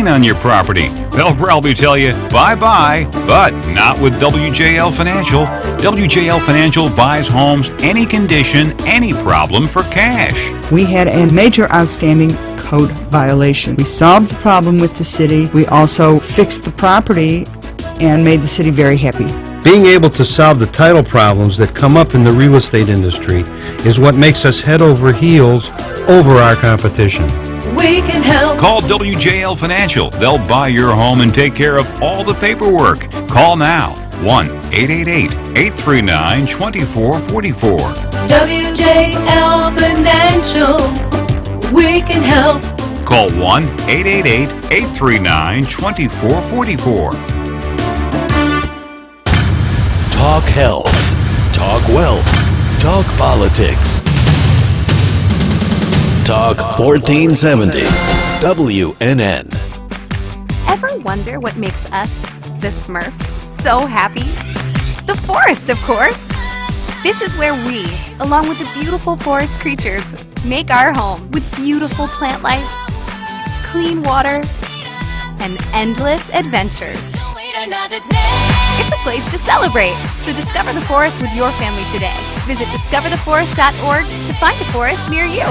lien on your property. They'll probably tell you bye-bye, but not with WJL Financial. WJL Financial buys homes any condition, any problem for cash. We had a major outstanding code violation. We solved the problem with the city. We also fixed the property and made the city very happy. Being able to solve the title problems that come up in the real estate industry is what makes us head over heels over our competition. We can help. Call WJL Financial. They'll buy your home and take care of all the paperwork. Call now. 1-888-839-2444. WJL Financial. We can help. Call 1-888-839-2444. Talk health, talk wealth, talk politics. Talk 1470, WNN. Ever wonder what makes us, the Smurfs, so happy? The forest, of course. This is where we, along with the beautiful forest creatures, make our home with beautiful plant life, clean water, and endless adventures. It's a place to celebrate, so discover the forest with your family today. Visit discovertheforest.org to find a forest near you.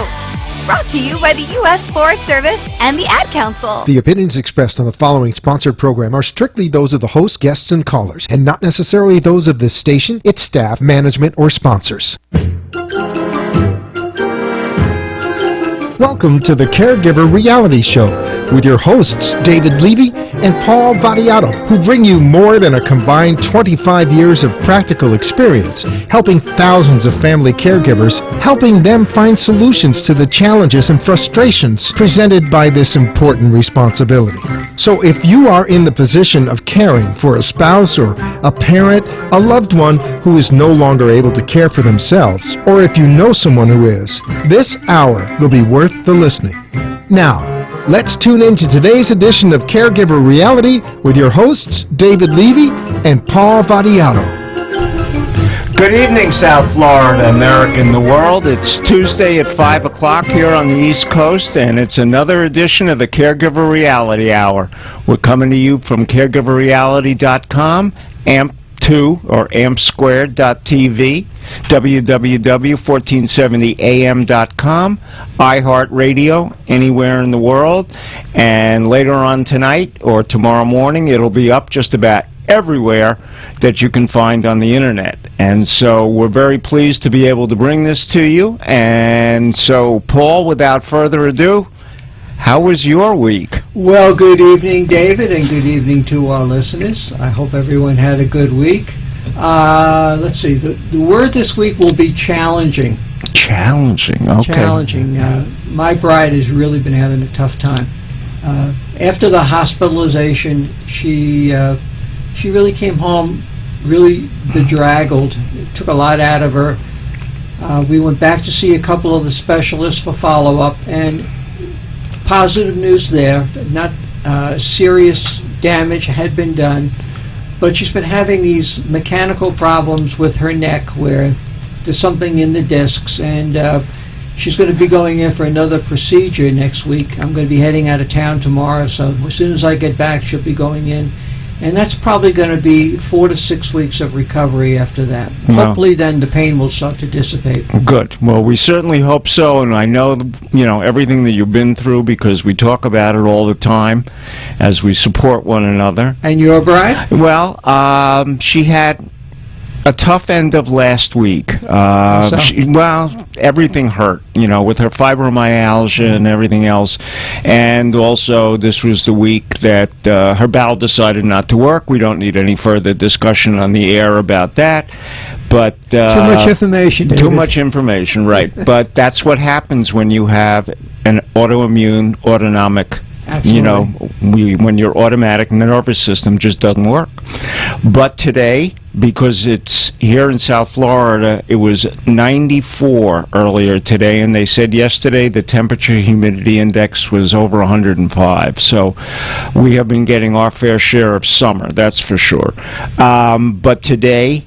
Brought to you by the U.S. Forest Service and the Ad Council. The opinions expressed on the following sponsored program are strictly those of the host, guests, and callers, and not necessarily those of this station, its staff, management, or sponsors. Welcome to the Caregiver Reality Show with your hosts, David Levy and Paul Vadiato, who bring you more than a combined 25 years of practical experience, helping thousands of family caregivers, helping them find solutions to the challenges and frustrations presented by this important responsibility. So if you are in the position of caring for a spouse or a parent, a loved one who is no longer able to care for themselves, or if you know someone who is, this hour will be worth the listening. Now, let's tune in to today's edition of Caregiver Reality with your hosts, David Levy and Paul Vadiato. Good evening, South Florida, America, and the world. It's Tuesday at 5 o'clock here on the East Coast, and it's another edition of the Caregiver Reality Hour. We're coming to you from caregiverreality.com, AMP2 or ampsquared.tv, www.1470am.com, iHeartRadio, anywhere in the world, and later on tonight or tomorrow morning, it'll be up just about everywhere that you can find on the internet. And so we're very pleased to be able to bring this to you. And so, Paul, without further ado, how was your week? Well, good evening, David, and good evening to our listeners. I hope everyone had a good week. Let's see, the word this week will be challenging. Challenging, okay. Challenging. My bride has really been having a tough time. After the hospitalization, she really came home really bedraggled. It took a lot out of her. We went back to see a couple of the specialists for follow-up, and positive news there. Not serious damage had been done, but she's been having these mechanical problems with her neck where there's something in the discs, and she's going to be going in for another procedure next week. I'm going to be heading out of town tomorrow, so as soon as I get back, she'll be going in. And that's probably going to be 4 to 6 weeks of recovery after that. Well, hopefully then the pain will start to dissipate. Good. Well, we certainly hope so, and I know, everything that you've been through because we talk about it all the time as we support one another. And your bride? Well, she had a tough end of last week. Everything hurt, with her fibromyalgia and everything else. And also, this was the week that her bowel decided not to work. We don't need any further discussion on the air about that. But too much information, David. Too much information, right. But that's what happens when you have an autoimmune, autonomic. Absolutely. When your automatic nervous system just doesn't work. But today, because it's here in South Florida, it was 94 earlier today, and they said yesterday the temperature humidity index was over 105. So we have been getting our fair share of summer, that's for sure. But today,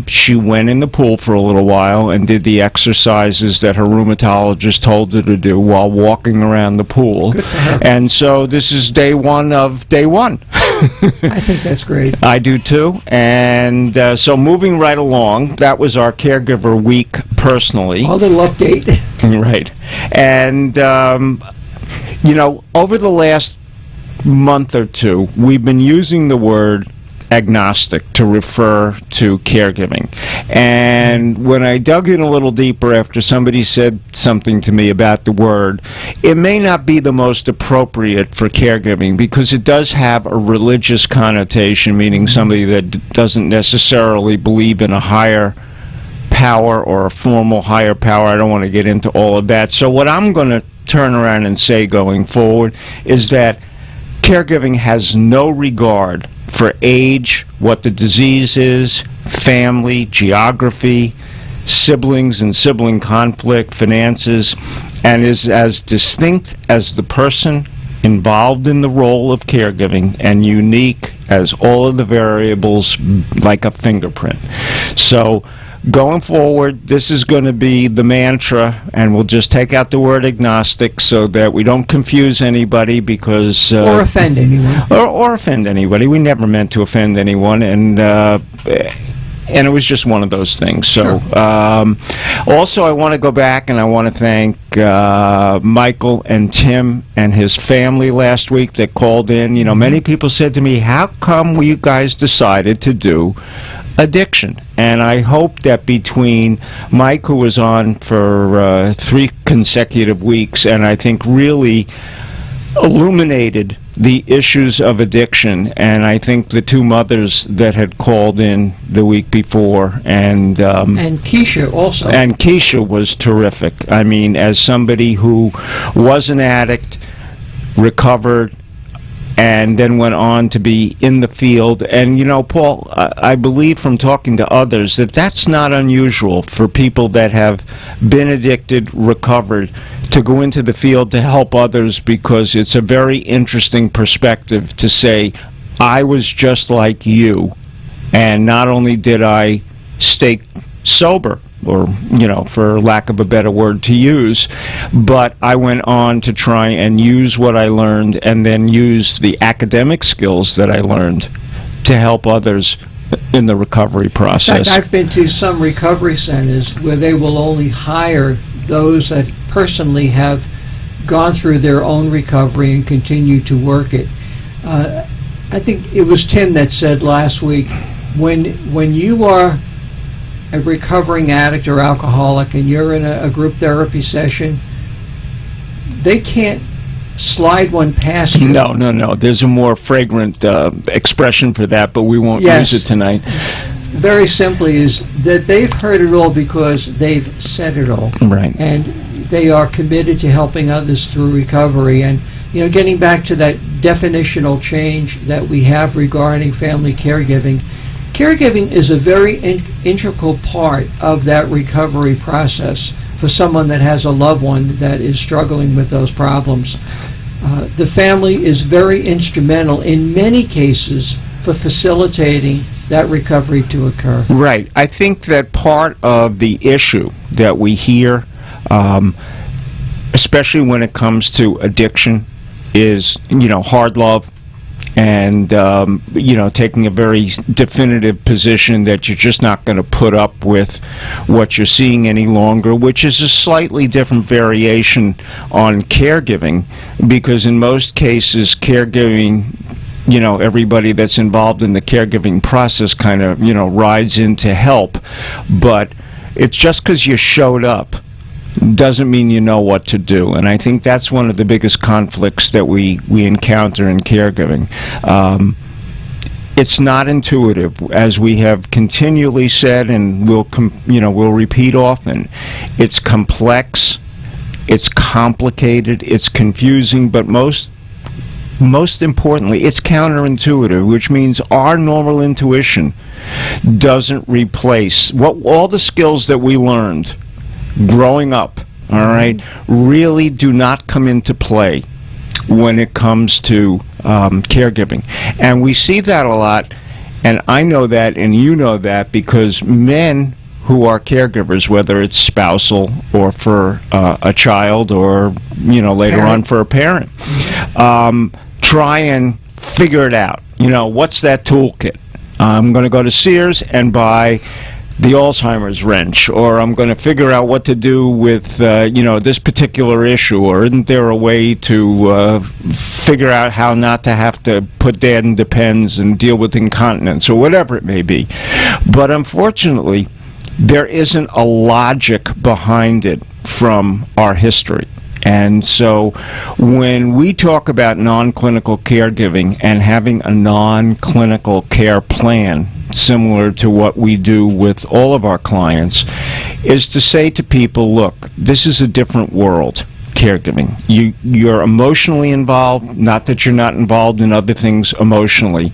She went in the pool for a little while and did the exercises that her rheumatologist told her to do while walking around the pool. Good for her. And so this is day one of day one. I think that's great. I do too. And so moving right along, that was our Caregiver Week personally. A little update. Right. And, over the last month or two, we've been using the word agnostic to refer to caregiving. And when I dug in a little deeper after somebody said something to me about the word, it may not be the most appropriate for caregiving because it does have a religious connotation, meaning somebody that doesn't necessarily believe in a higher power or a formal higher power. I don't want to get into all of that. So what I'm going to turn around and say going forward is that caregiving has no regard for age, what the disease is, family, geography, siblings and sibling conflict, finances, and is as distinct as the person involved in the role of caregiving and unique as all of the variables like a fingerprint. So going forward, this is going to be the mantra, and we'll just take out the word agnostic so that we don't confuse anybody because... or offend anyone. Or offend anybody. We never meant to offend anyone, and it was just one of those things. So, Sure. Also, I want to go back and I want to thank Michael and Tim and his family last week that called in. You know, many people said to me, how come you guys decided to do addiction? And I hope that between Mike, who was on for 3 consecutive weeks, and I think really illuminated the issues of addiction, and I think the 2 mothers that had called in the week before, and Keisha also. And Keisha was terrific. I mean, as somebody who was an addict, recovered, and then went on to be in the field. And, you know, Paul, I believe from talking to others that that's not unusual for people that have been addicted, recovered, to go into the field to help others, because it's a very interesting perspective to say, I was just like you, and not only did I stay sober, or, you know, for lack of a better word to use, but I went on to try and use what I learned and then use the academic skills that I learned to help others in the recovery process. In fact, I've been to some recovery centers where they will only hire those that personally have gone through their own recovery and continue to work it. I think it was Tim that said last week, when you are a recovering addict or alcoholic and you're in a group therapy session, they can't slide one past you. No. There's a more fragrant expression for that, but we won't use it tonight. Very simply is that they've heard it all because they've said it all. Right. And they are committed to helping others through recovery. And, you know, getting back to that definitional change that we have regarding family caregiving, caregiving is a very integral part of that recovery process for someone that has a loved one that is struggling with those problems. The family is very instrumental in many cases for facilitating that recovery to occur. Right. I think that part of the issue that we hear, especially when it comes to addiction, is, you know, hard love, and you know, taking a very definitive position that you're just not going to put up with what you're seeing any longer, which is a slightly different variation on caregiving, because in most cases caregiving, you know, everybody that's involved in the caregiving process kind of, you know, rides in to help, but it's just because you showed up doesn't mean you know what to do. And I think that's one of the biggest conflicts that we encounter in caregiving. It's not intuitive, as we have continually said, and we'll repeat often. It's complex, it's complicated, it's confusing, but most importantly, it's counterintuitive, which means our normal intuition doesn't replace all the skills that we learned growing up, all right, really do not come into play when it comes to caregiving. And we see that a lot And I know that, and you know that, because men who are caregivers, whether it's spousal or for a child or, later on for a parent, try and figure it out. What's that toolkit? I'm going to go to Sears and buy the Alzheimer's wrench, or I'm going to figure out what to do with, this particular issue, or isn't there a way to figure out how not to have to put dad in Depends and deal with incontinence, or whatever it may be. But unfortunately, there isn't a logic behind it from our history. And so when we talk about non-clinical caregiving and having a non-clinical care plan, similar to what we do with all of our clients, is to say to people, look, this is a different world, caregiving. You're emotionally involved, not that you're not involved in other things emotionally,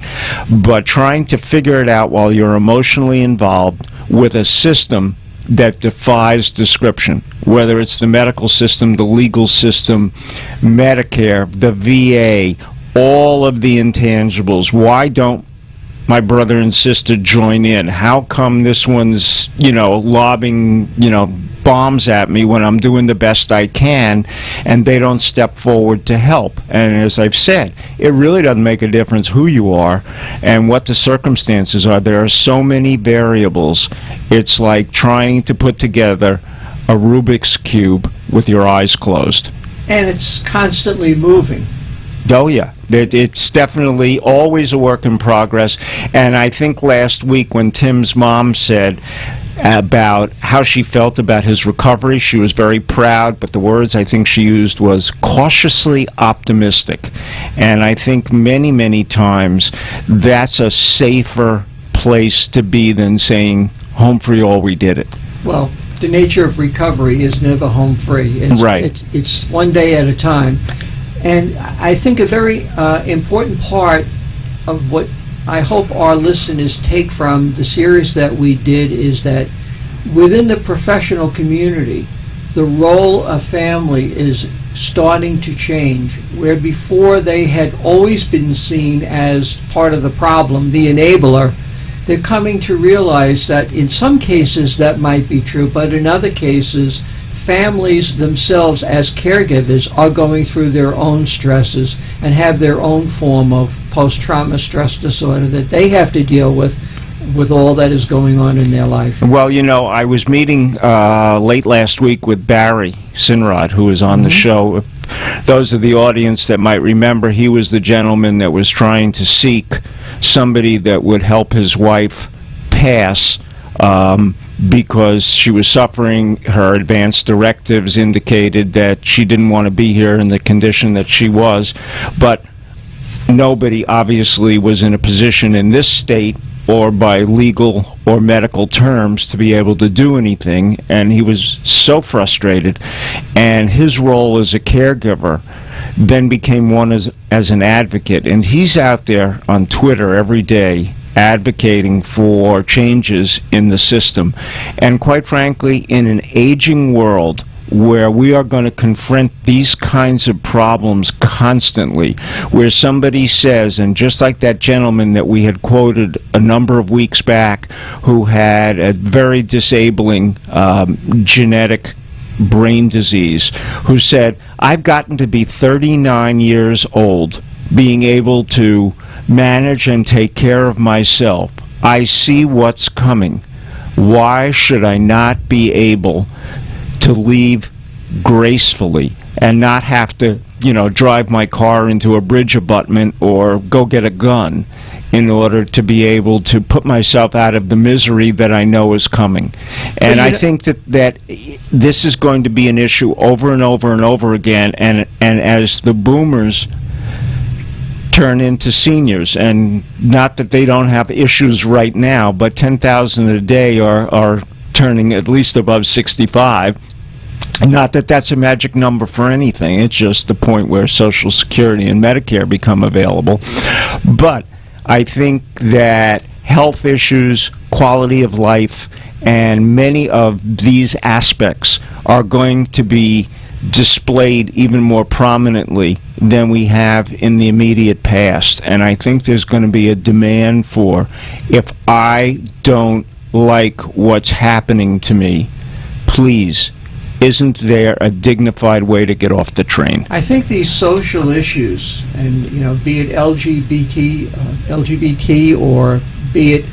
but trying to figure it out while you're emotionally involved with a system that defies description, whether it's the medical system, the legal system, Medicare, the VA, all of the intangibles. Why don't my brother and sister join in? How come this one's, lobbing, bombs at me when I'm doing the best I can, and they don't step forward to help? And as I've said, it really doesn't make a difference who you are and what the circumstances are. There are so many variables. It's like trying to put together a Rubik's Cube with your eyes closed. And it's constantly moving. Oh, yeah. It's definitely always a work in progress. And I think last week when Tim's mom said about how she felt about his recovery, she was very proud, but the words I think she used was cautiously optimistic. And I think many, many times that's a safer place to be than saying, home free all we did it. Well, the nature of recovery is never home free. It's one day at a time. And I think a very important part of what I hope our listeners take from the series that we did is that within the professional community, the role of family is starting to change, where before they had always been seen as part of the problem, the enabler. They're coming to realize that in some cases that might be true, but in other cases, families themselves as caregivers are going through their own stresses and have their own form of post-trauma stress disorder that they have to deal with all that is going on in their life. Well, I was meeting late last week with Barry Sinrod, who was on the show. Those of the audience that might remember, he was the gentleman that was trying to seek somebody that would help his wife pass because she was suffering. Her advance directives indicated that she didn't want to be here in the condition that she was, but nobody obviously was in a position in this state or by legal or medical terms to be able to do anything, and he was so frustrated, and his role as a caregiver then became one as an advocate, and he's out there on Twitter every day advocating for changes in the system. And quite frankly, in an aging world where we are going to confront these kinds of problems constantly, where somebody says, and just like that gentleman that we had quoted a number of weeks back who had a very disabling genetic brain disease, who said, I've gotten to be 39 years old, being able to manage and take care of myself. I see what's coming. Why should I not be able to leave gracefully and not have to, drive my car into a bridge abutment or go get a gun in order to be able to put myself out of the misery that I know is coming? And I think that this is going to be an issue over and over and over again, and as the boomers turn into seniors, and not that they don't have issues right now, but 10,000 a day are turning at least above 65. Not that that's a magic number for anything, it's just the point where Social Security and Medicare become available. But I think that health issues, quality of life, and many of these aspects are going to be displayed even more prominently than we have in the immediate past. And I think there's going to be a demand for, if I don't like what's happening to me, please, isn't there a dignified way to get off the train? I think these social issues, and be it LGBT, or be it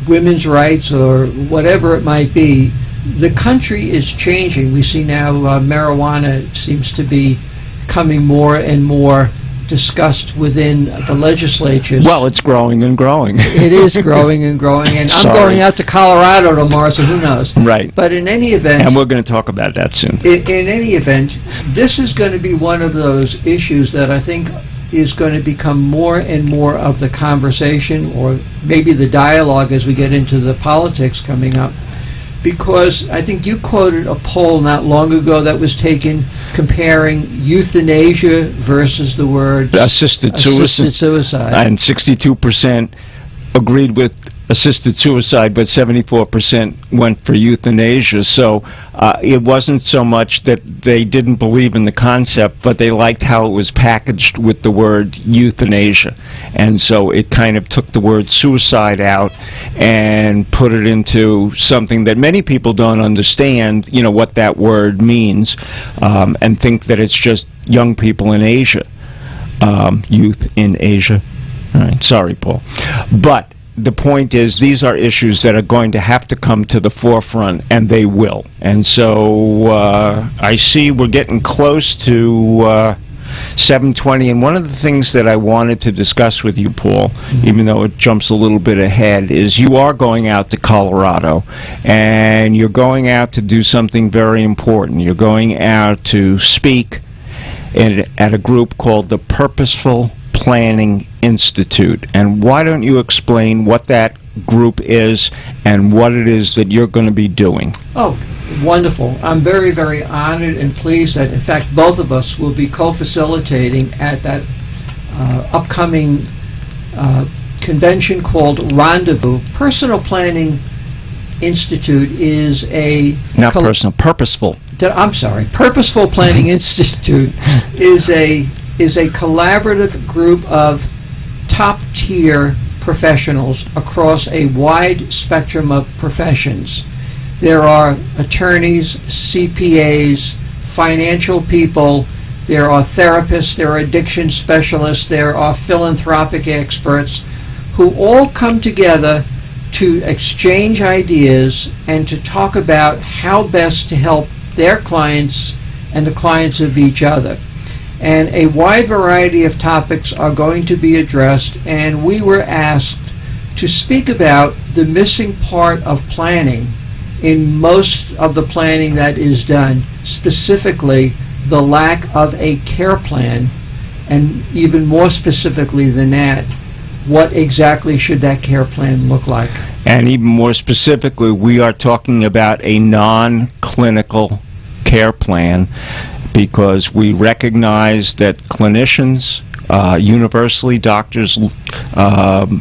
women's rights, or whatever it might be, the country is changing. We see now marijuana seems to be becoming more and more discussed within the legislatures. Well, it's growing and growing. It is growing and growing, and I'm going out to Colorado tomorrow, so who knows? Right. But in any event... And we're going to talk about that soon. In any event, this is going to be one of those issues that I think is going to become more and more of the conversation, or maybe the dialogue as we get into the politics coming up. Because I think you quoted a poll not long ago that was taken comparing euthanasia versus the word assisted suicide. And 62% agreed with assisted suicide, but 74% went for euthanasia. So it wasn't so much that they didn't believe in the concept, but they liked how it was packaged with the word euthanasia. And so it kind of took the word suicide out and put it into something that many people don't understand, what that word means, and think that it's just young people in Asia, youth in Asia. All right, sorry, Paul. But the point is, these are issues that are going to have to come to the forefront, and they will. And so I see we're getting close to 7:20, and one of the things that I wanted to discuss with you, Paul, even though it jumps a little bit ahead, is you are going out to Colorado, and you're going out to do something very important. You're going out to speak at a group called the Purposeful Planning Institute. And why don't you explain what that group is and what it is that you're going to be doing? Oh, wonderful. I'm very, very honored and pleased that, in fact, both of us will be co-facilitating at that upcoming convention called Rendezvous. Personal Planning Institute is a... Not personal, purposeful. I'm sorry. Purposeful Planning Institute is a collaborative group of top-tier professionals across a wide spectrum of professions. There are attorneys, CPAs, financial people, there are therapists, there are addiction specialists, there are philanthropic experts who all come together to exchange ideas and to talk about how best to help their clients and the clients of each other. And a wide variety of topics are going to be addressed, and we were asked to speak about the missing part of planning in most of the planning that is done, specifically the lack of a care plan, and even more specifically than that, what exactly should that care plan look like? And even more specifically, we are talking about a non-clinical care plan, because we recognize that clinicians, universally doctors,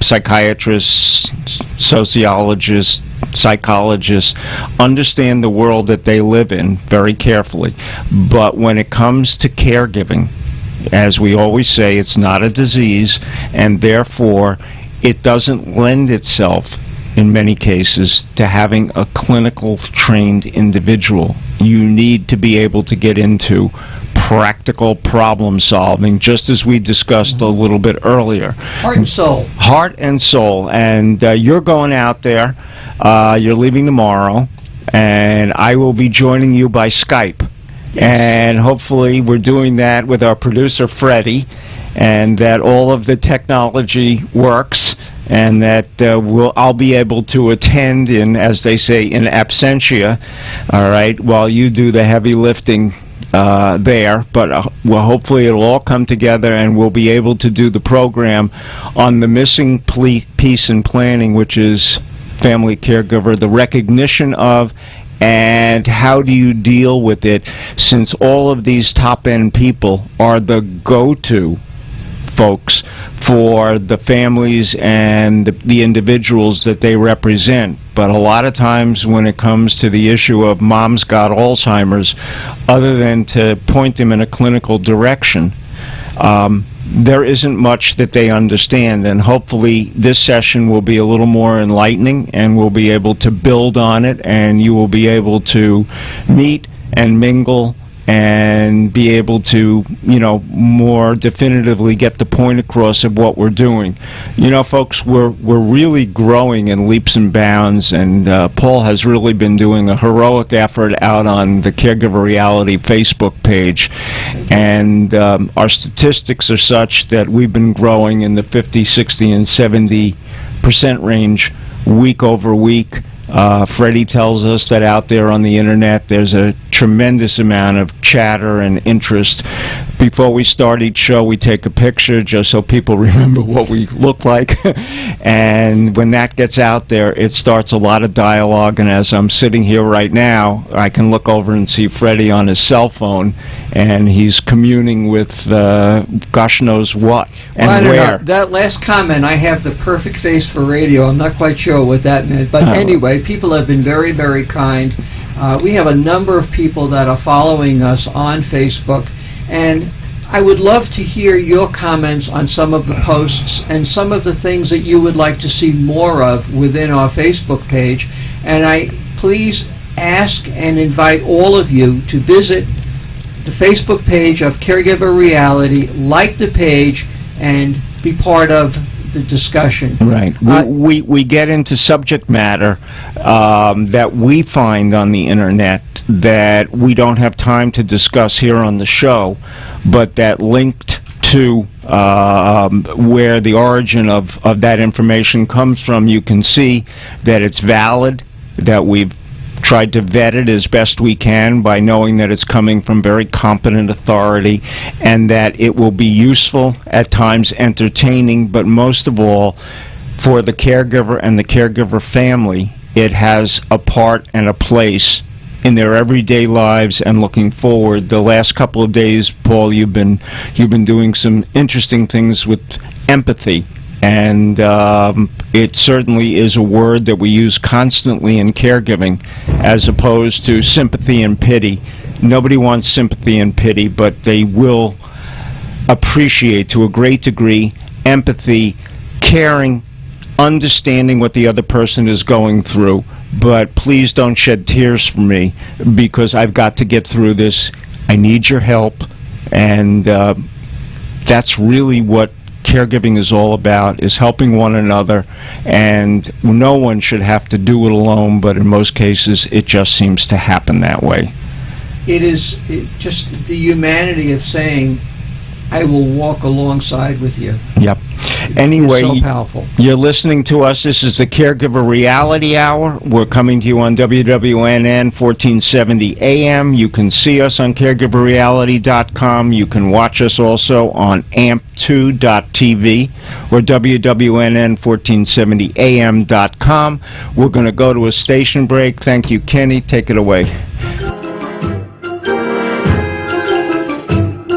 psychiatrists, sociologists, psychologists, understand the world that they live in very carefully. But when it comes to caregiving, as we always say, it's not a disease, and therefore it doesn't lend itself in many cases to having a clinical trained individual. You need to be able to get into practical problem solving, just as we discussed a little bit earlier. Heart and soul. Heart and soul. And you're going out there, you're leaving tomorrow, and I will be joining you by Skype. Yes. And hopefully we're doing that with our producer Freddie, and that all of the technology works, and that I'll be able to attend in, as they say, in absentia, all right, while you do the heavy lifting there. But well, hopefully it'll all come together, and we'll be able to do the program on the missing piece in planning, which is family caregiver, the recognition of, and how do you deal with it, since all of these top-end people are the go-to folks for the families and the individuals that they represent. But a lot of times when it comes to the issue of mom's got Alzheimer's, other than to point them in a clinical direction, there isn't much that they understand, and hopefully this session will be a little more enlightening, and we'll be able to build on it, and you will be able to meet and mingle and be able to, more definitively get the point across of what we're doing. Folks, we're really growing in leaps and bounds, and Paul has really been doing a heroic effort out on the Caregiver Reality Facebook page, and our statistics are such that we've been growing in the 50, 60, and 70% range week over week. Freddie tells us that out there on the internet there's a tremendous amount of chatter and interest. Before we start each show, we take a picture just so people remember what we look like. And when that gets out there, it starts a lot of dialogue. And as I'm sitting here right now, I can look over and see Freddie on his cell phone, and he's communing with gosh knows what and well, where. That last comment, I have the perfect face for radio. I'm not quite sure what that meant. But anyway, people have been very, very kind. We have a number of people that are following us on Facebook, and I would love to hear your comments on some of the posts and some of the things that you would like to see more of within our Facebook page. And I please ask and invite all of you to visit the Facebook page of Caregiver Reality, like the page, and be part of the discussion. Right. We get into subject matter that we find on the internet that we don't have time to discuss here on the show, but that linked to where the origin of that information comes from, you can see that it's valid, that we've tried to vet it as best we can by knowing that it's coming from very competent authority, and that it will be useful, at times entertaining, but most of all, for the caregiver and the caregiver family, it has a part and a place in their everyday lives. And looking forward, the last couple of days, Paul, you've been doing some interesting things with empathy. And it certainly is a word that we use constantly in caregiving, as opposed to sympathy and pity. Nobody wants sympathy and pity, but they will appreciate, to a great degree, empathy, caring, understanding what the other person is going through. But please don't shed tears for me, because I've got to get through this. I need your help. And that's really what caregiving is all about, is helping one another, and no one should have to do it alone, but in most cases it just seems to happen that way. It is just the humanity of saying, I will walk alongside with you. Yep. Anyway, it's so powerful. You're listening to us. This is the Caregiver Reality Hour. We're coming to you on WWNN 1470 AM. You can see us on caregiverreality.com. You can watch us also on amp2.tv or WWNN1470am.com. We're going to go to a station break. Thank you, Kenny. Take it away.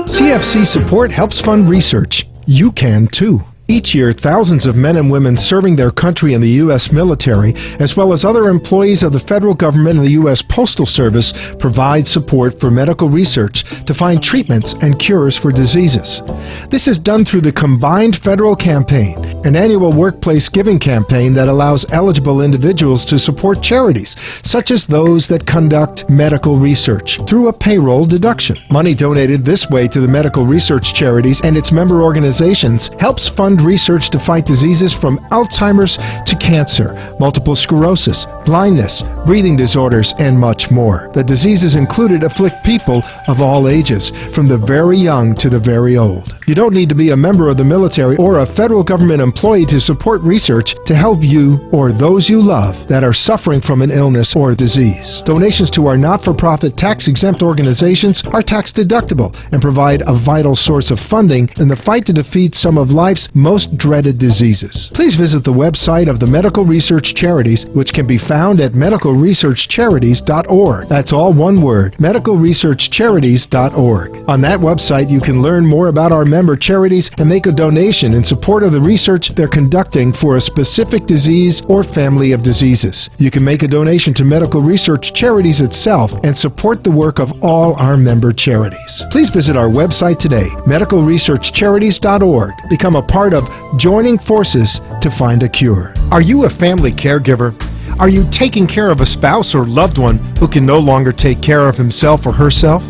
CFC support helps fund research. You can too. Each year, thousands of men and women serving their country in the U.S. military, as well as other employees of the federal government and the U.S. Postal Service, provide support for medical research to find treatments and cures for diseases. This is done through the Combined Federal Campaign, an annual workplace giving campaign that allows eligible individuals to support charities, such as those that conduct medical research, through a payroll deduction. Money donated this way to the medical research charities and its member organizations helps fund research to fight diseases from Alzheimer's to cancer, multiple sclerosis, blindness, breathing disorders, and much more. The diseases included afflict people of all ages, from the very young to the very old. You don't need to be a member of the military or a federal government employee to support research to help you or those you love that are suffering from an illness or disease. Donations to our not-for-profit tax-exempt organizations are tax-deductible and provide a vital source of funding in the fight to defeat some of life's most dreaded diseases. Please visit the website of the medical research charities, which can be found found at medicalresearchcharities.org. That's all one word, medicalresearchcharities.org. On that website, you can learn more about our member charities and make a donation in support of the research they're conducting for a specific disease or family of diseases. You can make a donation to Medical Research Charities itself and support the work of all our member charities. Please visit our website today, medicalresearchcharities.org. Become a part of Joining Forces to Find a Cure. Are you a family caregiver? Are you taking care of a spouse or loved one who can no longer take care of himself or herself?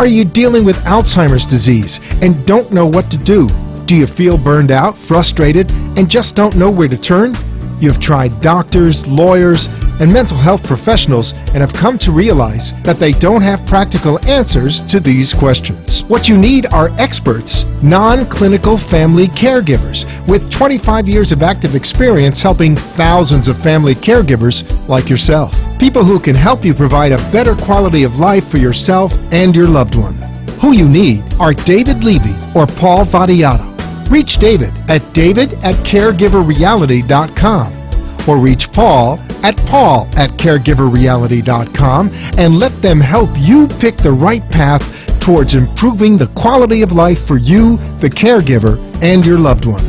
Are you dealing with Alzheimer's disease and don't know what to do? Do you feel burned out, frustrated, and just don't know where to turn? You've tried doctors, lawyers, and mental health professionals and have come to realize that they don't have practical answers to these questions. What you need are experts, non-clinical family caregivers with 25 years of active experience helping thousands of family caregivers like yourself. People who can help you provide a better quality of life for yourself and your loved one. Who you need are David Levy or Paul Vadiato. Reach David at david@caregiverreality.com or reach Paul at caregiverreality.com and let them help you pick the right path towards improving the quality of life for you, the caregiver, and your loved one.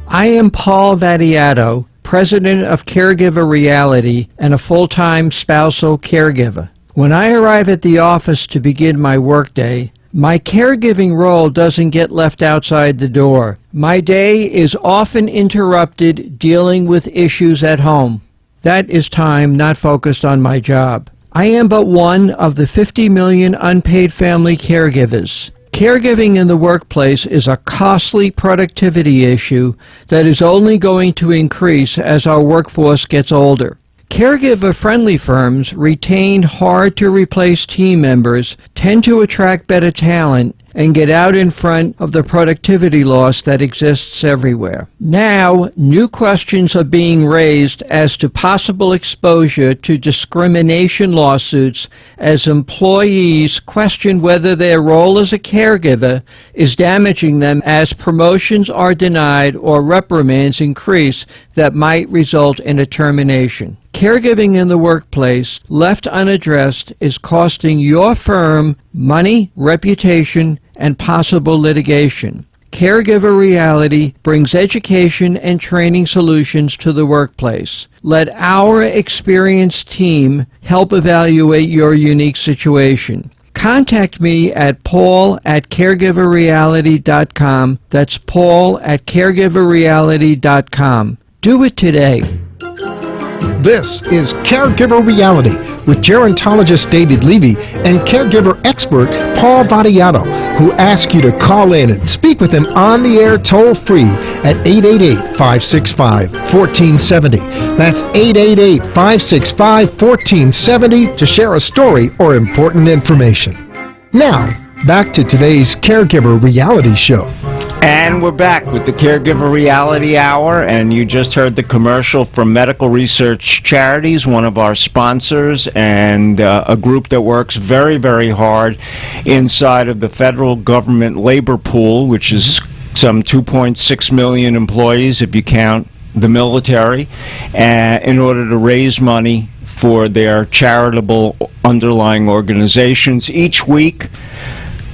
I am Paul Vadiato, president of CareGiver Reality and a full-time spousal caregiver. When I arrive at the office to begin my workday, my caregiving role doesn't get left outside the door. My day is often interrupted dealing with issues at home. That is time not focused on my job. I am but one of the 50 million unpaid family caregivers. Caregiving in the workplace is a costly productivity issue that is only going to increase as our workforce gets older. Caregiver-friendly firms retain hard-to-replace team members, tend to attract better talent, and get out in front of the productivity loss that exists everywhere. Now, new questions are being raised as to possible exposure to discrimination lawsuits as employees question whether their role as a caregiver is damaging them as promotions are denied or reprimands increase that might result in a termination. Caregiving in the workplace, left unaddressed, is costing your firm money, reputation, and possible litigation. CareGiver Reality brings education and training solutions to the workplace. Let our experienced team help evaluate your unique situation. Contact me at paul@caregiverreality.com. That's paul@caregiverreality.com. Do it today. This is Caregiver Reality with gerontologist David Levy and caregiver expert Paul Vadiato, who ask you to call in and speak with him on the air toll-free at 888-565-1470. That's 888-565-1470 to share a story or important information. Now, back to today's Caregiver Reality Show. And we're back with the Caregiver Reality Hour, and you just heard the commercial from Medical Research Charities, one of our sponsors, and a group that works very, very hard inside of the federal government labor pool, which is some 2.6 million employees if you count the military, in order to raise money for their charitable underlying organizations. Each week,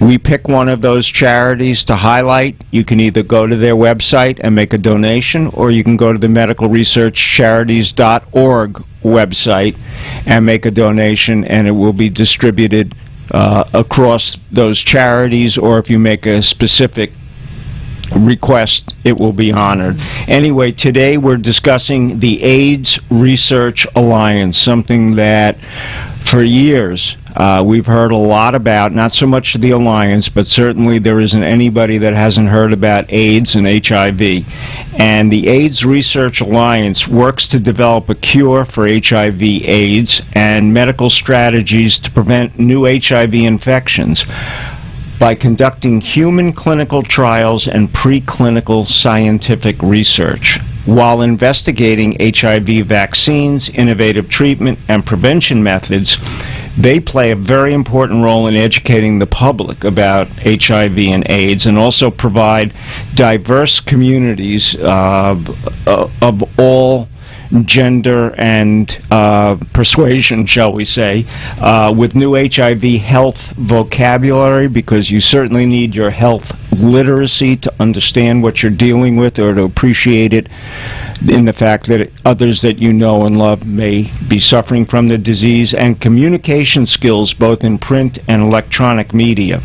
we pick one of those charities to highlight. You can either go to their website and make a donation, or you can go to the medicalresearchcharities.org website and make a donation, and it will be distributed across those charities, or if you make a specific request, it will be honored. Anyway, today we're discussing the AIDS Research Alliance, something that for years we've heard a lot about, not so much the Alliance, but certainly there isn't anybody that hasn't heard about AIDS and HIV. And the AIDS Research Alliance works to develop a cure for HIV/AIDS and medical strategies to prevent new HIV infections by conducting human clinical trials and preclinical scientific research, while investigating HIV vaccines, innovative treatment, and prevention methods. They play a very important role in educating the public about HIV and AIDS, and also provide diverse communities of all gender and persuasion, shall we say, with new HIV health vocabulary, because you certainly need your health literacy to understand what you're dealing with or to appreciate it in the fact that others that you know and love may be suffering from the disease, and communication skills both in print and electronic media.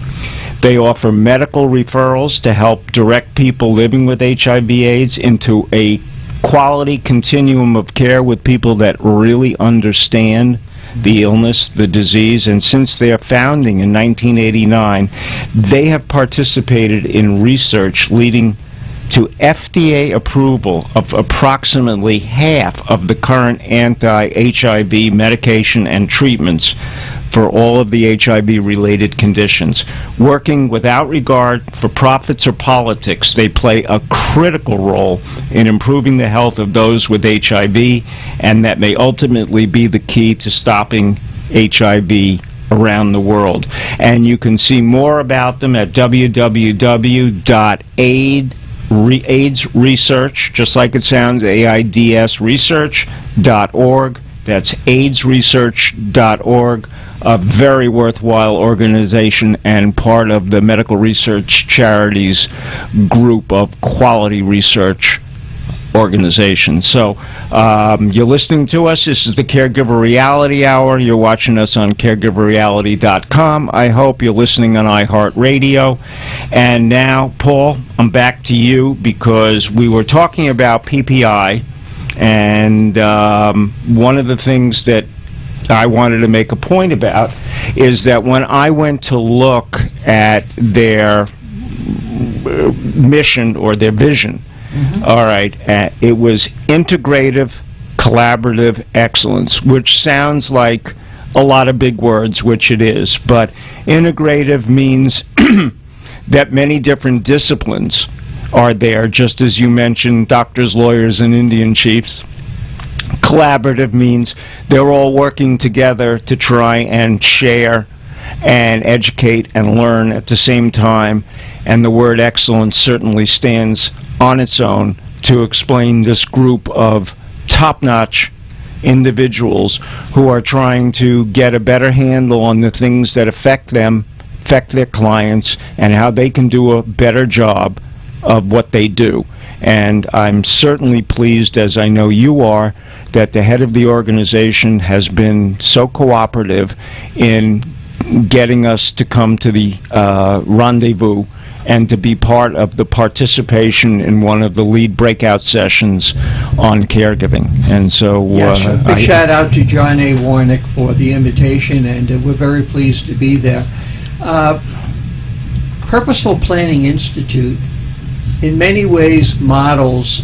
They offer medical referrals to help direct people living with HIV/AIDS into a quality continuum of care with people that really understand the illness, the disease, and since their founding in 1989, they have participated in research leading to FDA approval of approximately half of the current anti-HIV medication and treatments for all of the HIV-related conditions. Working without regard for profits or politics, they play a critical role in improving the health of those with HIV, and that may ultimately be the key to stopping HIV around the world. And you can see more about them at www.AIDS Research, just like it sounds, AIDS research.org. That's AIDSresearch.org, a very worthwhile organization and part of the Medical Research Charities group of quality research organizations. So you're listening to us. This is the Caregiver Reality Hour. You're watching us on caregiverreality.com. I hope you're listening on iHeartRadio. And now, Paul, I'm back to you because we were talking about PPI. And one of the things that I wanted to make a point about is that when I went to look at their mission or their vision, all right, it was integrative, collaborative excellence, which sounds like a lot of big words, which it is, but integrative means that many different disciplines are there, just as you mentioned, doctors, lawyers, and Indian chiefs. Collaborative means they're all working together to try and share and educate and learn at the same time, and the word excellence certainly stands on its own to explain this group of top-notch individuals who are trying to get a better handle on the things that affect them, affect their clients, and how they can do a better job of what they do. And I'm certainly pleased, as I know you are, that the head of the organization has been so cooperative in getting us to come to the rendezvous and to be part of the participation in one of the lead breakout sessions on caregiving. And so yes, a big shout out to John A. Warnick for the invitation, and we're very pleased to be there. Purposeful Planning Institute in many ways models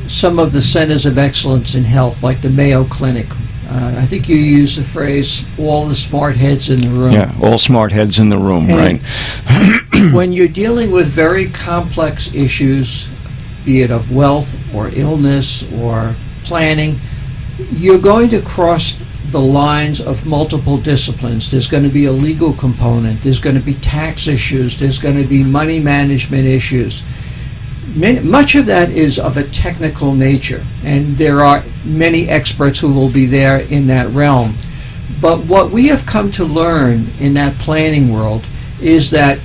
some of the centers of excellence in health, like the Mayo Clinic. I think you used the phrase, all the smart heads in the room. Yeah, all smart heads in the room, and right. When you're dealing with very complex issues, be it of wealth or illness or planning, you're going to cross the lines of multiple disciplines. There's going to be a legal component, there's going to be tax issues, there's going to be money management issues. Much of that is of a technical nature, and there are many experts who will be there in that realm. But what we have come to learn in that planning world is that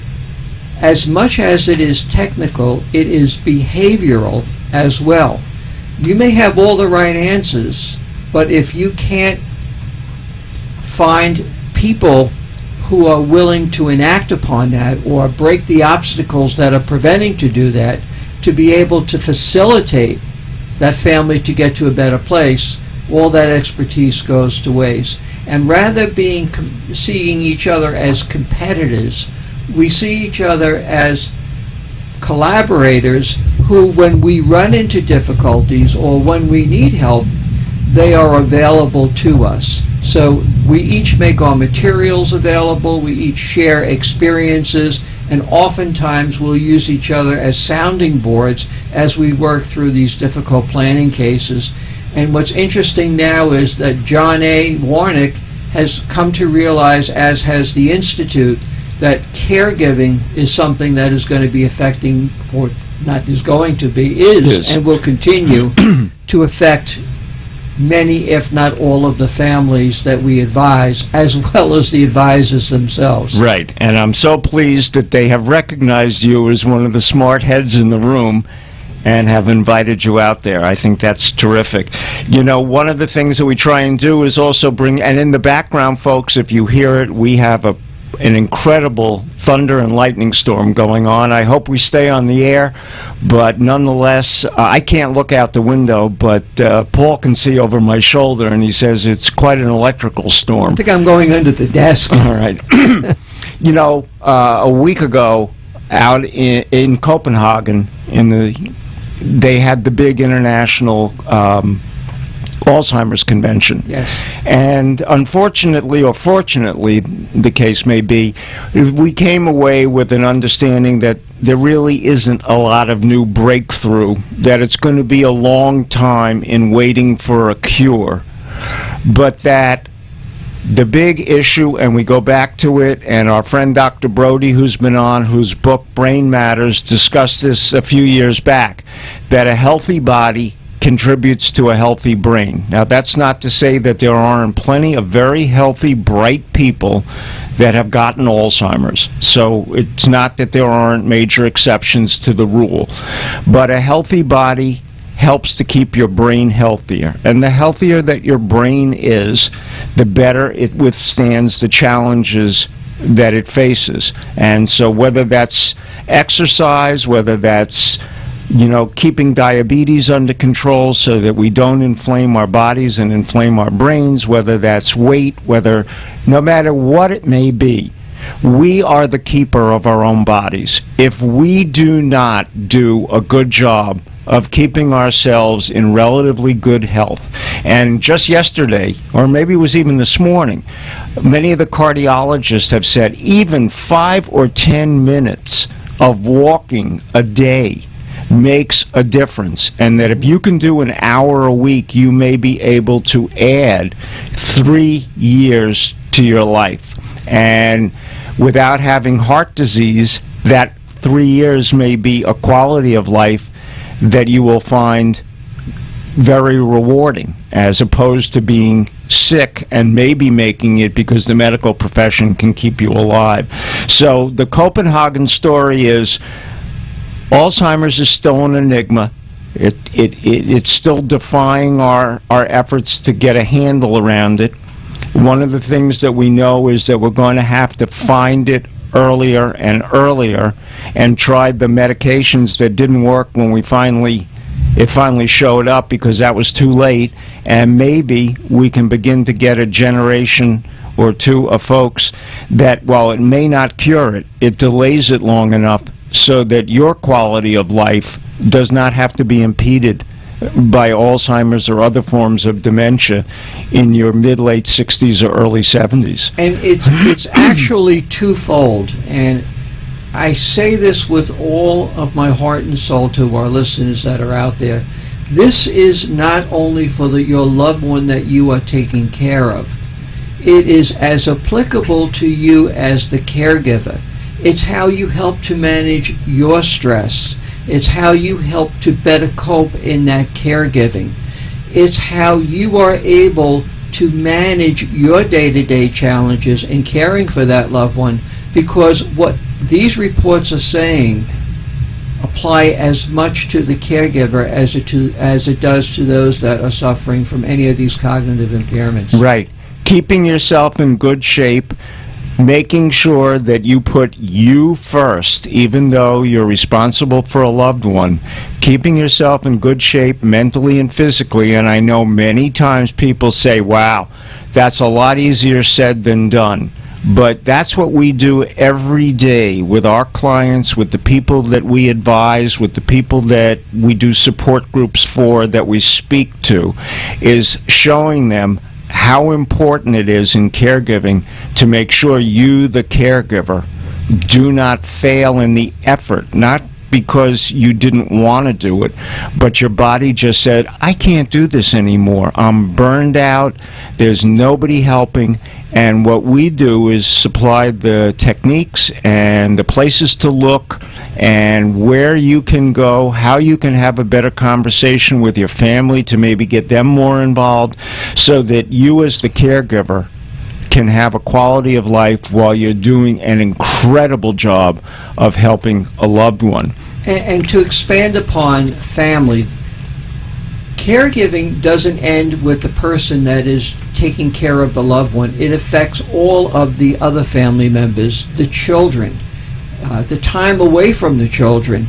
as much as it is technical, it is behavioral as well. You may have all the right answers, but if you can't find people who are willing to enact upon that or break the obstacles that are preventing to do that, to be able to facilitate that family to get to a better place, all that expertise goes to waste. And rather seeing each other as competitors, we see each other as collaborators who, when we run into difficulties or when we need help, they are available to us. So we each make our materials available, we each share experiences, and oftentimes we'll use each other as sounding boards as we work through these difficult planning cases. And what's interesting now is that John A. Warnick has come to realize, as has the Institute, that caregiving is something that is going to be affecting, or not is going to be, is and will continue to affect many, if not all, of the families that we advise, as well as the advisors themselves. Right, and I'm so pleased that they have recognized you as one of the smart heads in the room and have invited you out there. I think that's terrific. You know, one of the things that we try and do is also bring, and in the background, folks, if you hear it, we have an incredible thunder and lightning storm going on. I hope we stay on the air, but nonetheless, I can't look out the window, but Paul can see over my shoulder, and he says it's quite an electrical storm. I think I'm going under the desk. All right. You know, a week ago, out in Copenhagen, they had the big international Alzheimer's convention. Yes. And unfortunately, or fortunately, the case may be, we came away with an understanding that there really isn't a lot of new breakthrough, that it's going to be a long time in waiting for a cure, but that the big issue, and we go back to it, and our friend Dr. Brody, who's been on, whose book Brain Matters, discussed this a few years back, that a healthy body contributes to a healthy brain. Now, that's not to say that there aren't plenty of very healthy, bright people that have gotten Alzheimer's. So it's not that there aren't major exceptions to the rule. But a healthy body helps to keep your brain healthier. And the healthier that your brain is, the better it withstands the challenges that it faces. And so whether that's exercise, whether that's keeping diabetes under control so that we don't inflame our bodies and inflame our brains, whether that's weight, no matter what it may be, we are the keeper of our own bodies. If we do not do a good job of keeping ourselves in relatively good health, and just yesterday, or maybe it was even this morning, many of the cardiologists have said even 5 or 10 minutes of walking a day makes a difference, and that if you can do an hour a week, you may be able to add 3 years to your life. And without having heart disease, that 3 years may be a quality of life that you will find very rewarding, as opposed to being sick and maybe making it because the medical profession can keep you alive. So the Copenhagen story is, Alzheimer's is still an enigma. It's still defying our efforts to get a handle around it. One of the things that we know is that we're going to have to find it earlier and earlier, and tried the medications that didn't work when it finally showed up, because that was too late. And maybe we can begin to get a generation or two of folks that, while it may not cure it, it delays it long enough so that your quality of life does not have to be impeded by Alzheimer's or other forms of dementia in your mid-late 60s or early 70s. And it's actually twofold, and I say this with all of my heart and soul to our listeners that are out there. This is not only for your loved one that you are taking care of. It is as applicable to you as the caregiver. It's how you help to manage your stress. It's how you help to better cope in that caregiving. It's how you are able to manage your day-to-day challenges in caring for that loved one, because what these reports are saying apply as much to the caregiver as it does to those that are suffering from any of these cognitive impairments. Right. Keeping yourself in good shape, making sure that you put you first, even though you're responsible for a loved one, keeping yourself in good shape mentally and physically. And I know many times people say, wow, that's a lot easier said than done. But that's what we do every day with our clients, with the people that we advise, with the people that we do support groups for, that we speak to, is showing them how important it is in caregiving to make sure you, the caregiver, do not fail in the effort, not because you didn't want to do it, but your body just said, I can't do this anymore. I'm burned out. There's nobody helping. And what we do is supply the techniques and the places to look and where you can go, how you can have a better conversation with your family to maybe get them more involved, so that you as the caregiver can have a quality of life while you're doing an incredible job of helping a loved one. And to expand upon family, caregiving doesn't end with the person that is taking care of the loved one. It affects all of the other family members, the children, the time away from the children,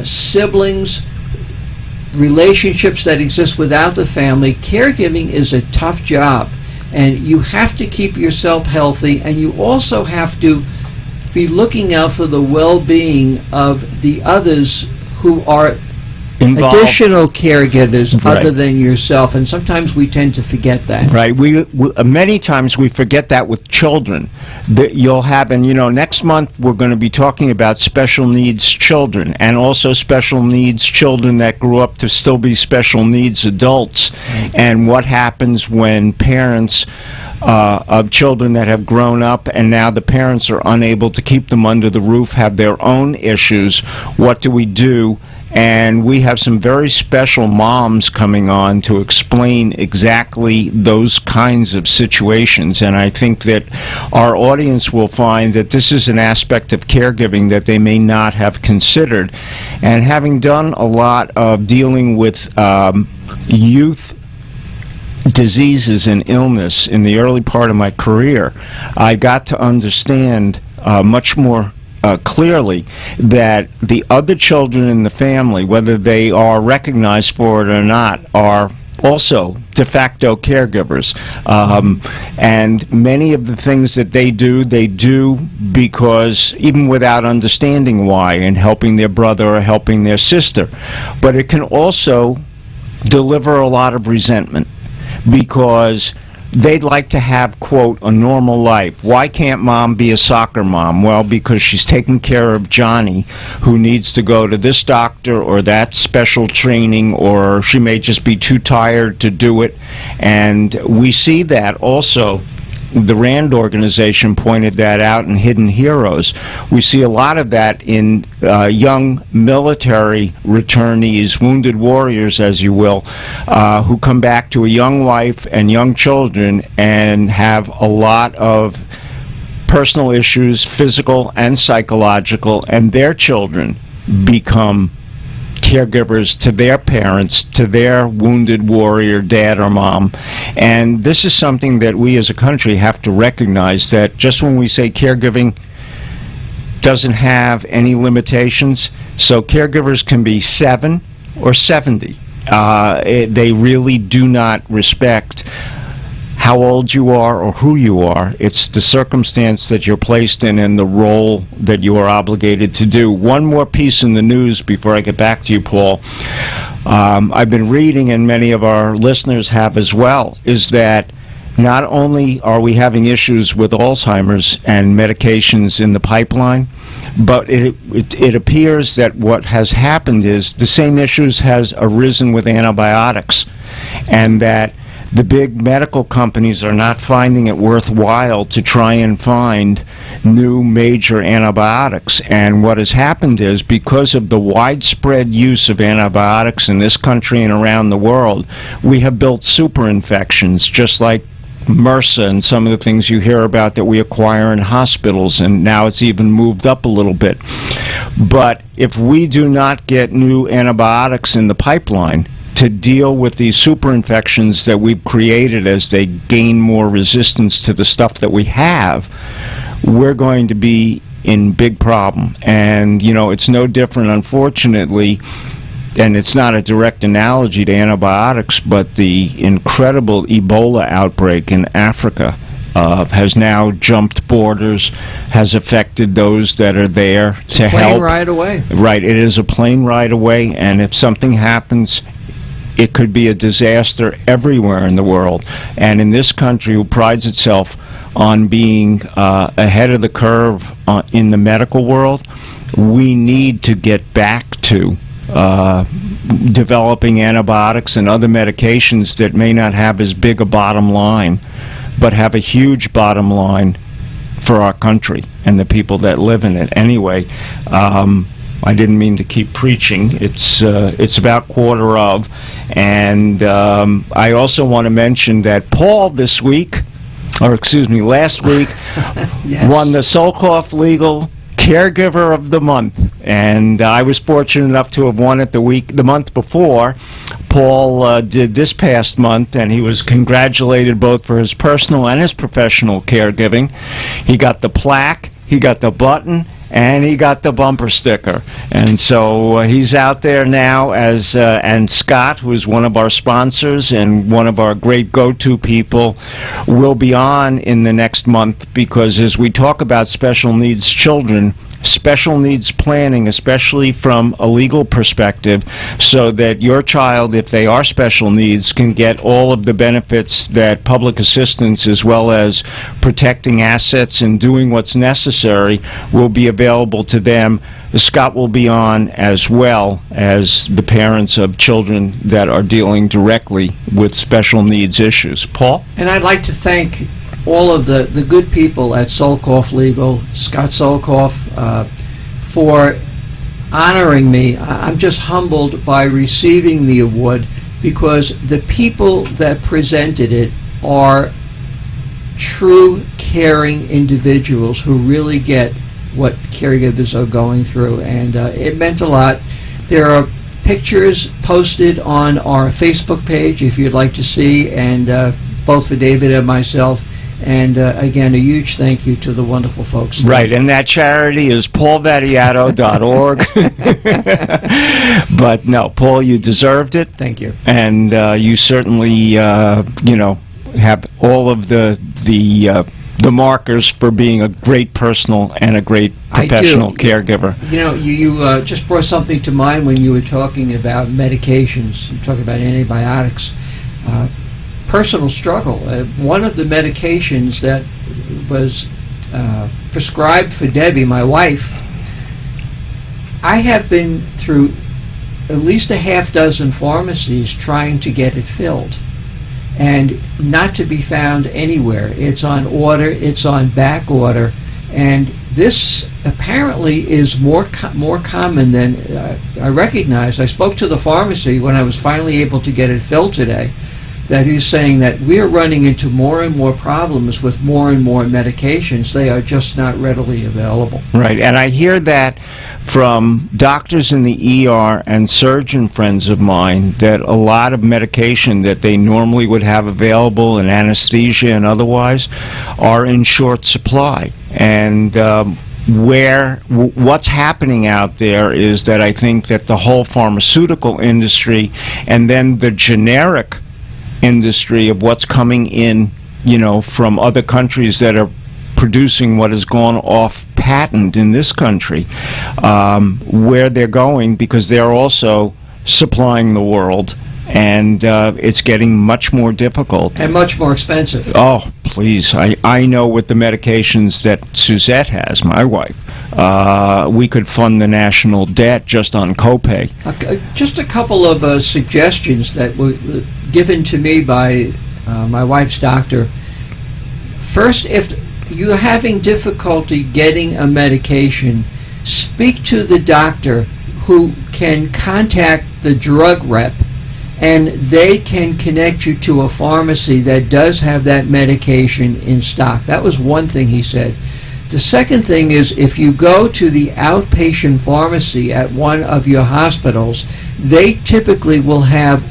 siblings, relationships that exist without the family. Caregiving is a tough job, and you have to keep yourself healthy, and you also have to be looking out for the well-being of the others who are involved. Additional caregivers other than yourself, and sometimes we tend to forget that. Right. We many times we forget that with children. That you'll have, and next month we're going to be talking about special needs children, and also special needs children that grew up to still be special needs adults, and what happens when parents of children that have grown up and now the parents are unable to keep them under the roof, have their own issues. What do we do? And we have some very special moms coming on to explain exactly those kinds of situations. And I think that our audience will find that this is an aspect of caregiving that they may not have considered. And having done a lot of dealing with youth diseases and illness in the early part of my career, I got to understand much more clearly that the other children in the family, whether they are recognized for it or not, are also de facto caregivers. And many of the things that they do because, even without understanding why, and helping their brother or helping their sister. But it can also deliver a lot of resentment, because they'd like to have, quote, a normal life. Why can't mom be a soccer mom? Well, because she's taking care of Johnny, who needs to go to this doctor or that special training, or she may just be too tired to do it. And we see that also. The RAND organization pointed that out in Hidden Heroes. We see a lot of that in young military returnees, wounded warriors, as you will, who come back to a young wife and young children and have a lot of personal issues, physical and psychological, and their children become caregivers to their parents, to their wounded warrior dad or mom. And this is something that we as a country have to recognize, that just when we say caregiving doesn't have any limitations, so caregivers can be 7 or 70. They really do not respect how old you are or who you are. It's the circumstance that you're placed in and the role that you are obligated to do. One more piece in the news before I get back to you, Paul. I've been reading, and many of our listeners have as well, is that not only are we having issues with Alzheimer's and medications in the pipeline, but it appears that what has happened is the same issues has arisen with antibiotics, and that the big medical companies are not finding it worthwhile to try and find new major antibiotics. And what has happened is, because of the widespread use of antibiotics in this country and around the world, we have built super infections, just like MRSA and some of the things you hear about that we acquire in hospitals, and now it's even moved up a little bit. But if we do not get new antibiotics in the pipeline to deal with these super infections that we've created as they gain more resistance to the stuff that we have, we're going to be in big problem. And it's no different, unfortunately, and it's not a direct analogy to antibiotics, but the incredible Ebola outbreak in Africa has now jumped borders, has affected those that are there to help. Plane ride away. Right, it is a plane ride away, and if something happens, it could be a disaster everywhere in the world. And in this country, who prides itself on being ahead of the curve in the medical world, we need to get back to developing antibiotics and other medications that may not have as big a bottom line, but have a huge bottom line for our country and the people that live in it. Anyway, I didn't mean to keep preaching. It's about quarter of, and I also want to mention that Paul last week Yes. won the Solkoff Legal Caregiver of the Month, and I was fortunate enough to have won it the month before. Paul did this past month, and he was congratulated both for his personal and his professional caregiving. He got the plaque, he got the button, and he got the bumper sticker. And so he's out there now and Scott, who is one of our sponsors and one of our great go-to people, will be on in the next month, because as we talk about special needs children, special needs planning, especially from a legal perspective, so that your child, if they are special needs, can get all of the benefits that public assistance, as well as protecting assets and doing what's necessary, will be available to them. Scott will be on, as well as the parents of children that are dealing directly with special needs issues. Paul? And I'd like to thank all of the good people at Solkoff Legal, Scott Solkoff, for honoring me. I'm just humbled by receiving the award, because the people that presented it are true caring individuals who really get what caregivers are going through, and it meant a lot. There are pictures posted on our Facebook page if you'd like to see, and both for David and myself. And again, a huge thank you to the wonderful folks. Right, and that charity is paulvadiato.org. But no, Paul, you deserved it. Thank you. And you certainly, have all of the markers for being a great personal and a great professional caregiver. You know, you just brought something to mind when you were talking about medications. You talk about antibiotics. Personal struggle. One of the medications that was prescribed for Debbie, my wife, I have been through at least a half dozen pharmacies trying to get it filled, and not to be found anywhere. It's on order, it's on back order, and this apparently is more common than I recognized. I spoke to the pharmacy when I was finally able to get it filled today, that he's saying that we're running into more and more problems with more and more medications. They are just not readily available. Right, and I hear that from doctors in the ER and surgeon friends of mine, that a lot of medication that they normally would have available, and anesthesia and otherwise, are in short supply. And what's happening out there is that I think that the whole pharmaceutical industry, and then the generic industry of what's coming in, from other countries that are producing what has gone off patent in this country, where they're going, because they're also supplying the world, and it's getting much more difficult. And much more expensive. Oh, please. I know with the medications that Suzette has, my wife, we could fund the national debt just on copay. Just a couple of suggestions that were given to me by my wife's doctor. First, if you're having difficulty getting a medication, speak to the doctor, who can contact the drug rep, and they can connect you to a pharmacy that does have that medication in stock. That was one thing he said. The second thing is, if you go to the outpatient pharmacy at one of your hospitals, they typically will have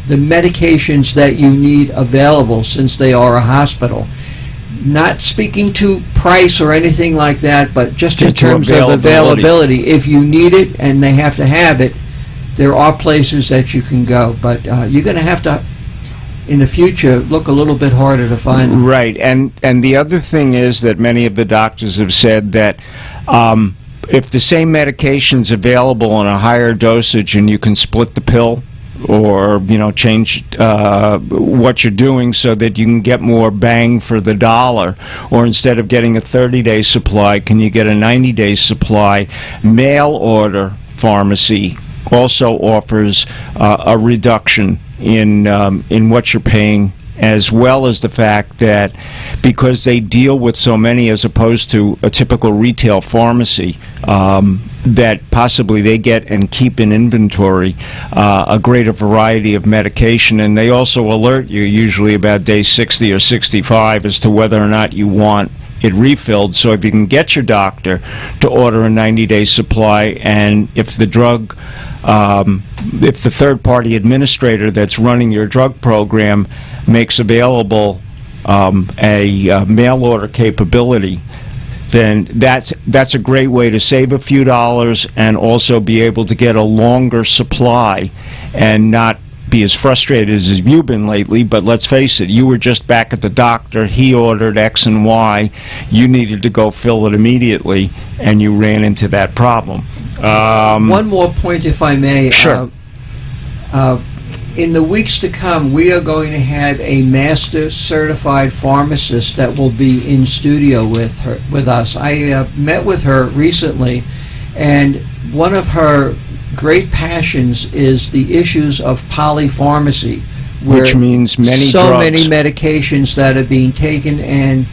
the medications that you need available, since they are a hospital. Not speaking to price or anything like that, but just in terms of availability. If you need it and they have to have it, there are places that you can go. But you're going to have to, in the future, look a little bit harder to find them. Right, and the other thing is that many of the doctors have said that if the same medication's available in a higher dosage and you can split the pill or change what you're doing so that you can get more bang for the dollar. Or instead of getting a 30-day supply, can you get a 90-day supply? Mail order pharmacy also offers a reduction in what you're paying, as well as the fact that because they deal with so many as opposed to a typical retail pharmacy, that possibly they get and keep in inventory a greater variety of medication, and they also alert you usually about day 60 or 65 as to whether or not you want it refilled. So if you can get your doctor to order a 90-day supply, and if the drug, if the third-party administrator that's running your drug program makes available a mail order capability, then that's a great way to save a few dollars and also be able to get a longer supply and not be as frustrated as you've been lately. But let's face it, you were just back at the doctor, he ordered X and Y, you needed to go fill it immediately, and you ran into that problem. One more point, if I may. Sure. In the weeks to come, we are going to have a master certified pharmacist that will be in studio with us. I met with her recently, and one of her great passions is the issues of polypharmacy, which means many medications that are being taken, and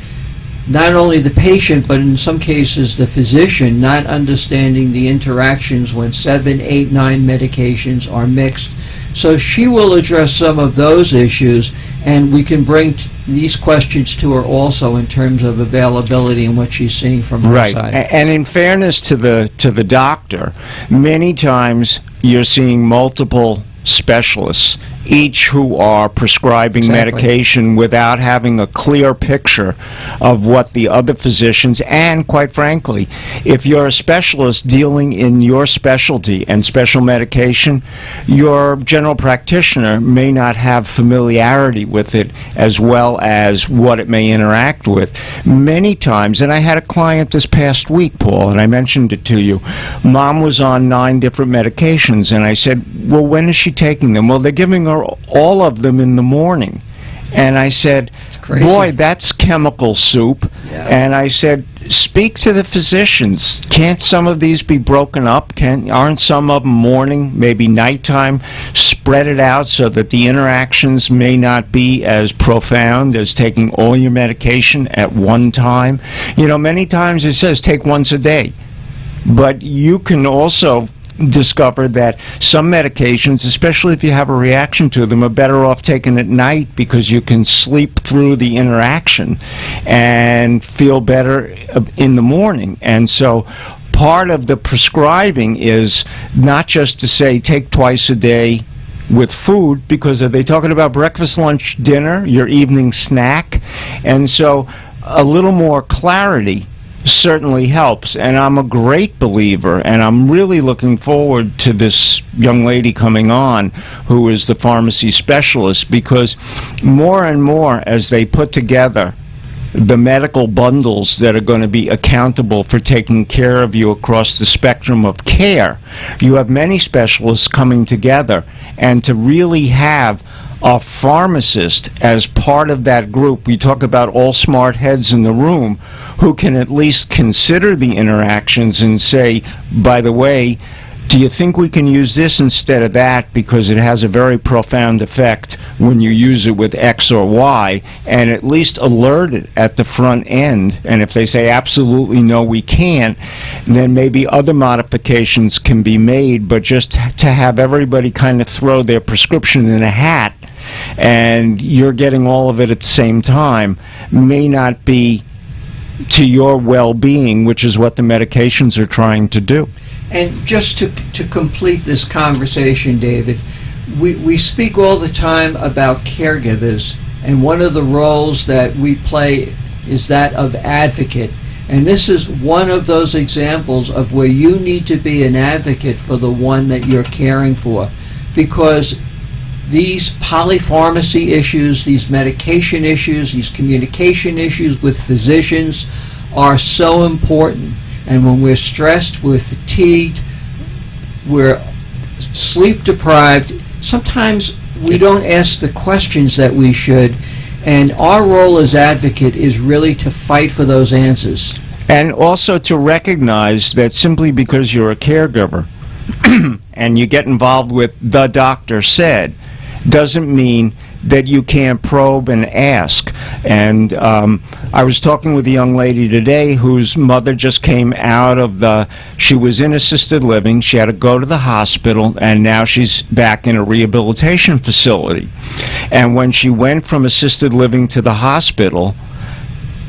not only the patient, but in some cases the physician not understanding the interactions when 7, 8, 9 medications are mixed. So she will address some of those issues, and we can bring these questions to her also in terms of availability and what she's seeing from her side. And in fairness to the doctor, many times you're seeing multiple specialists, each who are prescribing medication without having a clear picture of what the other physicians, and quite frankly, if you're a specialist dealing in your specialty and special medication, your general practitioner may not have familiarity with it as well as what it may interact with. Many times, and I had a client this past week, Paul, and I mentioned it to you, Mom was on 9 different medications, and I said, well, when is she taking them? Well, they're giving her all of them in the morning. And I said, boy, that's chemical soup. Yeah. And I said, speak to the physicians. Can't some of these be broken up? Aren't some of them morning, maybe nighttime? Spread it out so that the interactions may not be as profound as taking all your medication at one time. Many times it says take once a day. But you can also discover that some medications, especially if you have a reaction to them, are better off taken at night because you can sleep through the interaction and feel better in the morning. And so part of the prescribing is not just to say take twice a day with food, because are they talking about breakfast, lunch, dinner, your evening snack? And so a little more clarity certainly helps, and I'm a great believer, and I'm really looking forward to this young lady coming on who is the pharmacy specialist, because more and more as they put together the medical bundles that are going to be accountable for taking care of you across the spectrum of care, you have many specialists coming together, and to really have a pharmacist as part of that group. We talk about all smart heads in the room who can at least consider the interactions and say, by the way, do you think we can use this instead of that, because it has a very profound effect when you use it with X or Y, and at least alert it at the front end. And if they say absolutely no, we can't, then maybe other modifications can be made. But just to have everybody kind of throw their prescription in a hat and you're getting all of it at the same time may not be to your well-being, which is what the medications are trying to do. And just to complete this conversation, David, we speak all the time about caregivers, and one of the roles that we play is that of advocate. And this is one of those examples of where you need to be an advocate for the one that you're caring for, because these polypharmacy issues, these medication issues, these communication issues with physicians are so important. And when we're stressed, we're fatigued, we're sleep deprived, sometimes we don't ask the questions that we should, and our role as advocate is really to fight for those answers. And also to recognize that simply because you're a caregiver and you get involved with the doctor said, doesn't mean that you can't probe and ask. And I was talking with a young lady today whose mother just came out of she was in assisted living, she had to go to the hospital, and now she's back in a rehabilitation facility. And when she went from assisted living to the hospital,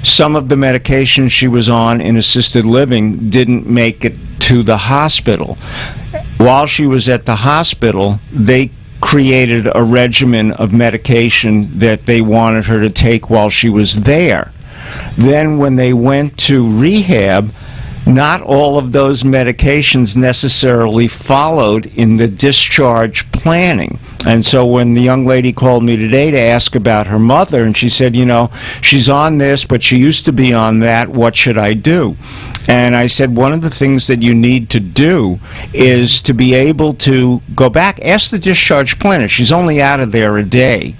some of the medications she was on in assisted living didn't make it to the hospital. While she was at the hospital, they created a regimen of medication that they wanted her to take while she was there. Then when they went to rehab, not all of those medications necessarily followed in the discharge planning. And so when the young lady called me today to ask about her mother, and she said, she's on this, but she used to be on that, what should I do? And I said, one of the things that you need to do is to be able to go back, ask the discharge planner, she's only out of there a day,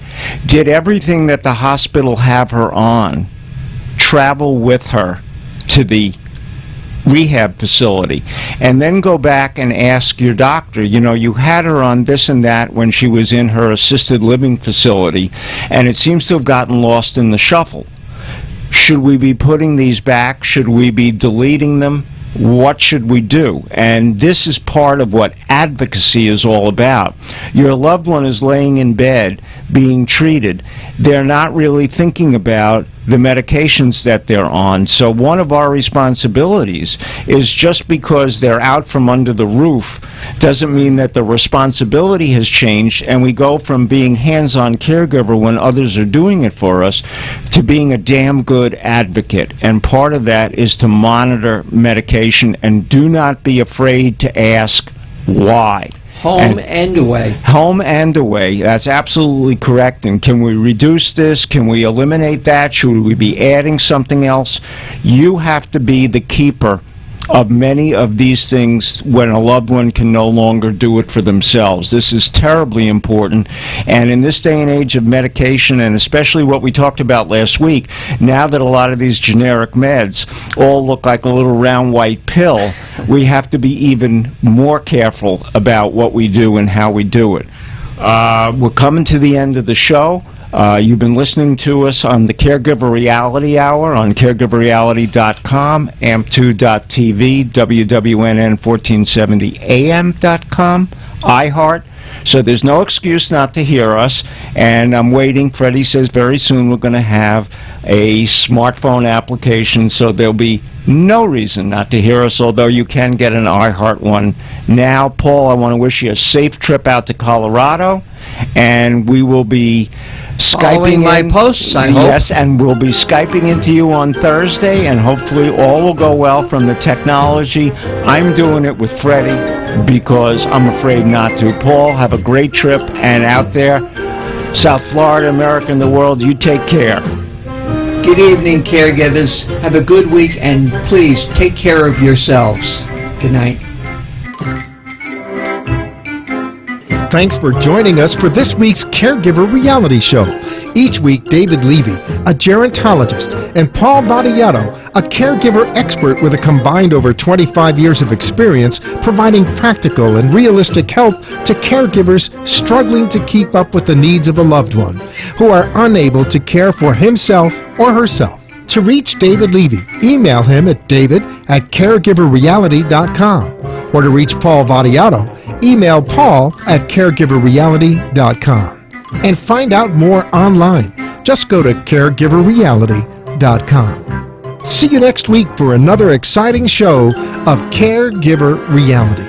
did everything that the hospital have her on travel with her to the rehab facility, and then go back and ask your doctor, you had her on this and that when she was in her assisted living facility, and it seems to have gotten lost in the shuffle. Should we be putting these back? Should we be deleting them? What should we do? And this is part of what advocacy is all about. Your loved one is laying in bed being treated. They're not really thinking about the medications that they're on. So one of our responsibilities is, just because they're out from under the roof doesn't mean that the responsibility has changed, and we go from being hands-on caregiver when others are doing it for us to being a damn good advocate. And part of that is to monitor medication, and do not be afraid to ask why. Home and away. Home and away. That's absolutely correct. And can we reduce this? Can we eliminate that? Should we be adding something else? You have to be the keeper of many of these things when a loved one can no longer do it for themselves. This is terribly important. And in this day and age of medication, and especially what we talked about last week, now that a lot of these generic meds all look like a little round white pill, we have to be even more careful about what we do and how we do it. We're coming to the end of the show. You've been listening to us on the Caregiver Reality Hour on caregiverreality.com, amp2.tv, WWNN 1470am.com, iHeart. So there's no excuse not to hear us, and I'm waiting. Freddie says very soon we're going to have a smartphone application, so there'll be no reason not to hear us, although you can get an iHeart one now. Paul, I want to wish you a safe trip out to Colorado, and we will be Skyping my posts, I hope. Yes, and we'll be Skyping into you on Thursday, and hopefully all will go well from the technology. I'm doing it with Freddie because I'm afraid not to. Paul, have a great trip, and out there, South Florida, America, and the world, you take care. Good evening, caregivers. Have a good week, and please take care of yourselves. Good night. Thanks for joining us for this week's Caregiver Reality Show. Each week, David Levy, a gerontologist, and Paul Vadiato, a caregiver expert with a combined over 25 years of experience providing practical and realistic help to caregivers struggling to keep up with the needs of a loved one who are unable to care for himself or herself. To reach David Levy, email him at david@caregiverreality.com, or to reach Paul Vadiato, email paul@caregiverreality.com. And find out more online. Just go to caregiverreality.com. See you next week for another exciting show of Caregiver Reality.